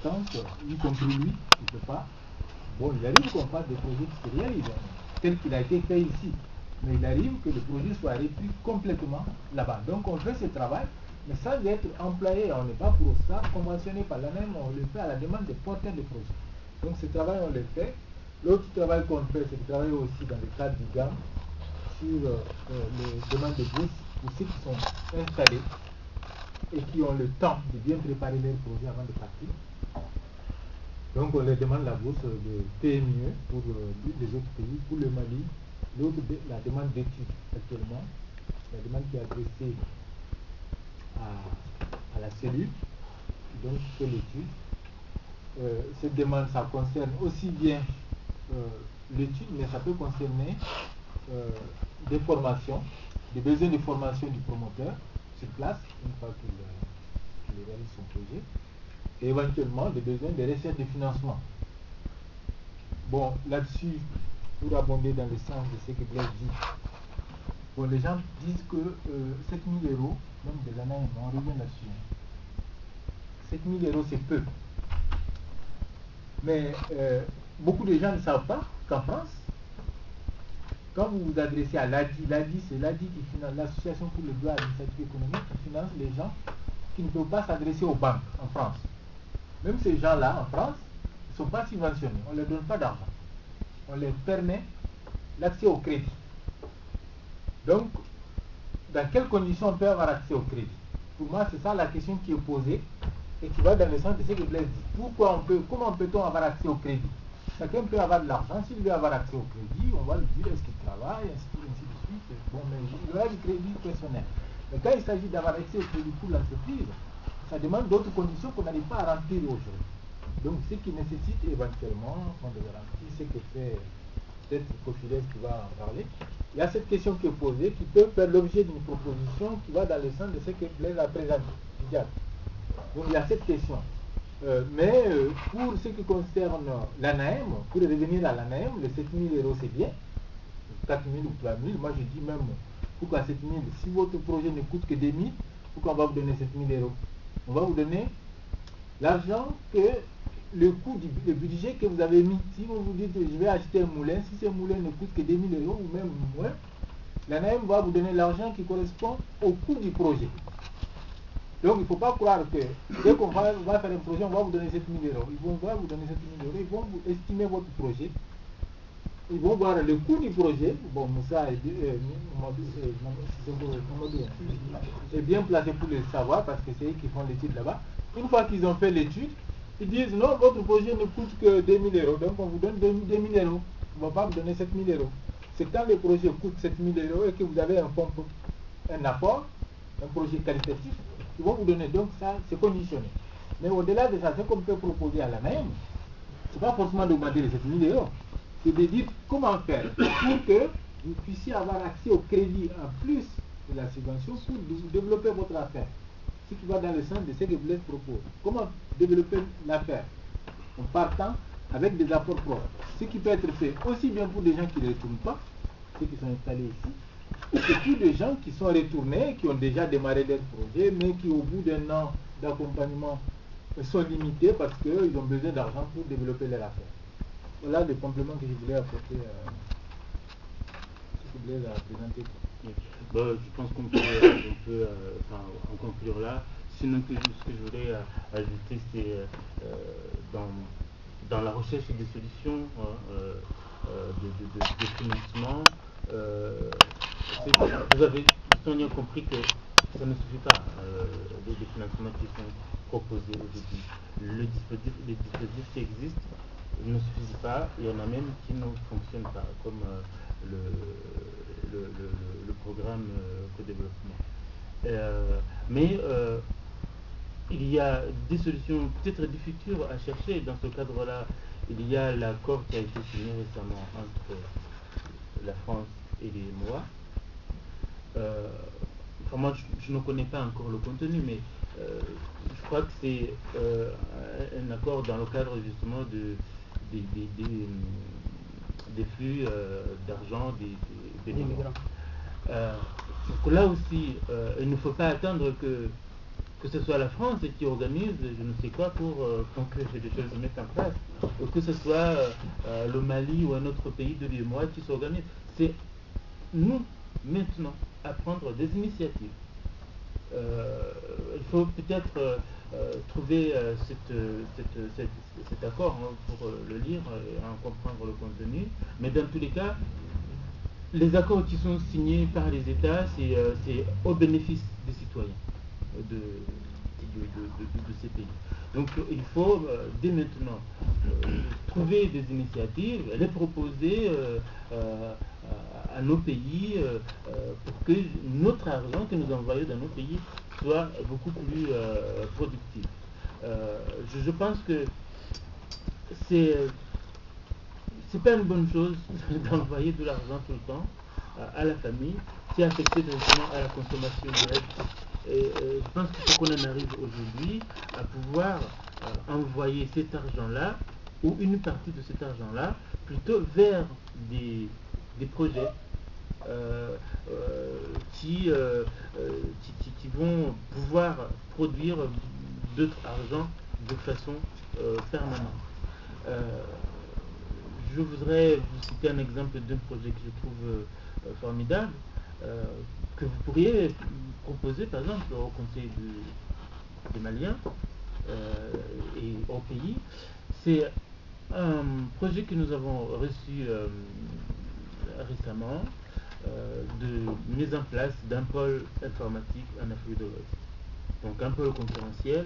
circonstances, y compris lui, il ne peut pas. Bon, il arrive qu'on fasse des projets qui se réalisent, tel qu'il a été fait ici. Mais il arrive que le projet soit repris complètement là-bas. Donc on fait ce travail, mais sans être employé. On n'est pas pour ça conventionné par la même, on le fait à la demande des porteurs de projet. Donc ce travail, on le fait. L'autre travail qu'on fait, c'est de travailler aussi dans le cadre du GAM sur les demandes de bourse pour ceux qui sont installés et qui ont le temps de bien préparer leur projet avant de partir. Donc on leur demande la bourse de PME pour les autres pays, pour le Mali. L'autre, la demande d'études actuellement, la demande qui est adressée à la cellule, qui donc fait l'étude. Cette demande, ça concerne aussi bien l'étude, mais ça peut concerner des formations, des besoins de formation du promoteur sur place, une fois qu'il réalise son projet, et éventuellement des besoins de recherche de financement. Bon, là-dessus, pour abonder dans le sens de ce que Blaise dit, bon, les gens disent que 7 000 euros, même des années, on revient là-dessus. 7 000 euros, c'est peu. Mais beaucoup de gens ne savent pas qu'en France, quand vous vous adressez à l'ADI, c'est l'ADI qui finance, l'Association pour le droit administratif et économique, qui finance les gens qui ne peuvent pas s'adresser aux banques en France. Même ces gens-là, en France, ne sont pas subventionnés. On ne leur donne pas d'argent. On leur permet l'accès au crédit. Donc, dans quelles conditions on peut avoir accès au crédit? Pour moi, c'est ça la question qui est posée et qui va dans le sens de ce que Blaise dit. Comment peut-on avoir accès au crédit? Chacun peut avoir de l'argent. S'il veut avoir accès au crédit, on va lui dire est-ce qu'il travaille, ainsi de suite. Bon, mais il aura du crédit personnel. Mais quand il s'agit d'avoir accès au crédit pour l'entreprise, ça demande d'autres conditions qu'on n'arrive pas à remplir aujourd'hui. Donc, ce qui nécessite éventuellement, on de garantie, ce que fait peut-être Cofidès qui va en parler, il y a cette question qui est posée, qui peut faire l'objet d'une proposition qui va dans le sens de ce que Blaise a présenté. Donc, il y a cette question. Mais pour ce qui concerne l'ANAM, pour revenir à l'ANAM, les 7 000 euros c'est bien, 4 000 ou 3 000, moi je dis même, pourquoi 7 000? Si votre projet ne coûte que 2 000, pourquoi on va vous donner 7 000 euros? On va vous donner l'argent que le coût du budget que vous avez mis. Si vous vous dites je vais acheter un moulin, si ce moulin ne coûte que 2 000 euros ou même moins, l'ANAM va vous donner l'argent qui correspond au coût du projet. Donc il ne faut pas croire que dès qu'on va faire un projet, on va vous donner 7 000 euros. Ils vont vous donner 7 000 euros, ils vont vous estimer votre projet. Ils vont voir le coût du projet. Bon, Moussa est bien placé pour le savoir parce que c'est eux qui font l'étude là-bas. Une fois qu'ils ont fait l'étude, ils disent non, votre projet ne coûte que 2 000 euros. Donc on vous donne 2 000 euros. On ne va pas vous donner 7 000 euros. C'est quand le projet coûte 7 000 euros et que vous avez un apport, un projet qualitatif, ils vont vous donner. Donc ça, c'est conditionné. Mais au-delà de ça, ce qu'on peut proposer à la même, ce n'est pas forcément d'augmenter les 7 000 euros. C'est de dire comment faire pour que vous puissiez avoir accès au crédit en plus de la subvention pour développer votre affaire. Ce qui va dans le sens de ce que Blaise propose. Comment développer l'affaire en partant avec des apports propres. Ce qui peut être fait aussi bien pour des gens qui ne retournent pas, ceux qui sont installés ici, que pour des gens qui sont retournés, qui ont déjà démarré leur projet, mais qui au bout d'un an d'accompagnement sont limités parce qu'ils ont besoin d'argent pour développer leur affaire. Voilà le complément que je voulais apporter à ce que Blaise a présenté. Oui. Bon, je pense qu'on peut, en conclure là. Sinon, ce que je voulais ajouter, c'est dans la recherche des solutions de financement, vous avez bien compris que ça ne suffit pas, les financements qui sont proposés aujourd'hui. Les dispositifs qui existent ne suffisent pas, il y en a même qui ne fonctionnent pas, comme le programme co-développement. Mais il y a des solutions peut-être du futur à chercher. Dans ce cadre-là, il y a l'accord qui a été signé récemment entre la France et les MOA. Moi, je ne connais pas encore le contenu, mais je crois que c'est un accord dans le cadre justement des flux d'argent des migrants. Donc là aussi, il ne faut pas attendre que que ce soit la France qui organise je ne sais quoi pour que des choses se mettent en place, ou que ce soit le Mali ou un autre pays de l'UEMOA qui s'organise. C'est nous, maintenant, à prendre des initiatives. Il faut peut-être trouver cet accord pour le lire et en comprendre le contenu, mais dans tous les cas, les accords qui sont signés par les États, c'est au bénéfice des citoyens de ces pays. Donc il faut dès maintenant trouver des initiatives, les proposer à nos pays pour que notre argent que nous envoyons dans nos pays soit beaucoup plus productif. Je pense que c'est pas une bonne chose d'envoyer de l'argent tout le temps à la famille, c'est affecté directement à la consommation directe. Et je pense qu'il faut qu'on en arrive aujourd'hui à pouvoir envoyer cet argent-là, ou une partie de cet argent-là, plutôt vers des projets qui vont pouvoir produire d'autres argent de façon permanente. Je voudrais vous citer un exemple d'un projet que je trouve formidable, que vous pourriez proposer par exemple au Conseil des Maliens et au pays. C'est un projet que nous avons reçu récemment de mise en place d'un pôle informatique en Afrique de l'Ouest. Donc un pôle concurrentiel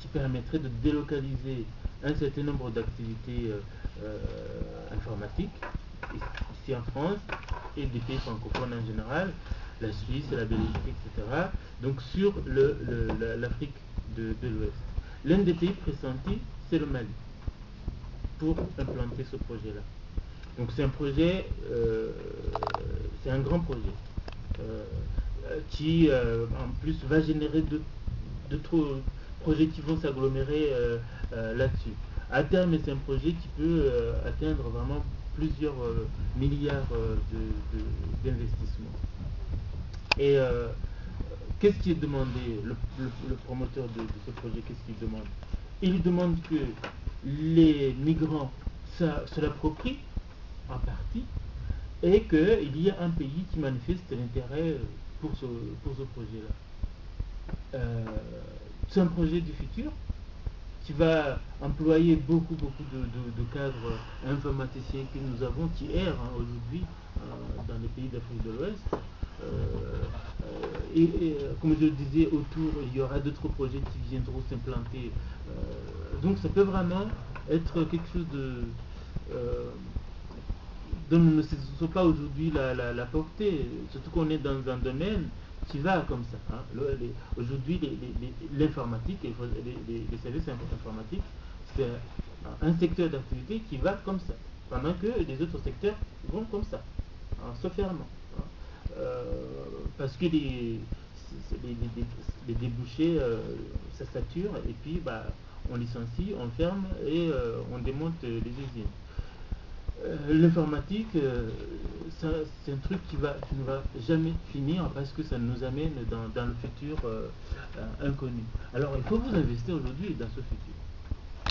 qui permettrait de délocaliser un certain nombre d'activités informatiques ici en France et des pays francophones en général, la Suisse, la Belgique, etc. Donc sur l'Afrique de l'Ouest. L'un des pays pressentis, c'est le Mali, pour implanter ce projet-là. Donc c'est un projet, c'est un grand projet qui en plus va générer d'autres projets qui vont s'agglomérer là-dessus. À terme, c'est un projet qui peut atteindre vraiment plusieurs milliards d'investissements. Et qu'est-ce qui est demandé, le promoteur de ce projet, qu'est-ce qu'il demande? Il demande que les migrants se l'approprient en partie et qu'il y a un pays qui manifeste l'intérêt pour ce projet-là. C'est un projet du futur qui va employer beaucoup de cadres informaticiens que nous avons qui errent aujourd'hui dans les pays d'Afrique de l'Ouest. Et comme je le disais, autour, il y aura d'autres projets qui viendront s'implanter. Donc ça peut vraiment être quelque chose dont nous ne saisissons pas aujourd'hui la portée, surtout qu'on est dans un domaine qui va comme ça. Hein. Aujourd'hui, l'informatique, les services informatiques, c'est un secteur d'activité qui va comme ça, pendant que les autres secteurs vont comme ça, en se fermant. Hein. Parce que les débouchés, ça sature, et puis on licencie, on ferme et on démonte les usines. L'informatique, c'est un truc qui ne va jamais finir parce que ça nous amène dans le futur inconnu. Alors il faut vous investir aujourd'hui dans ce futur.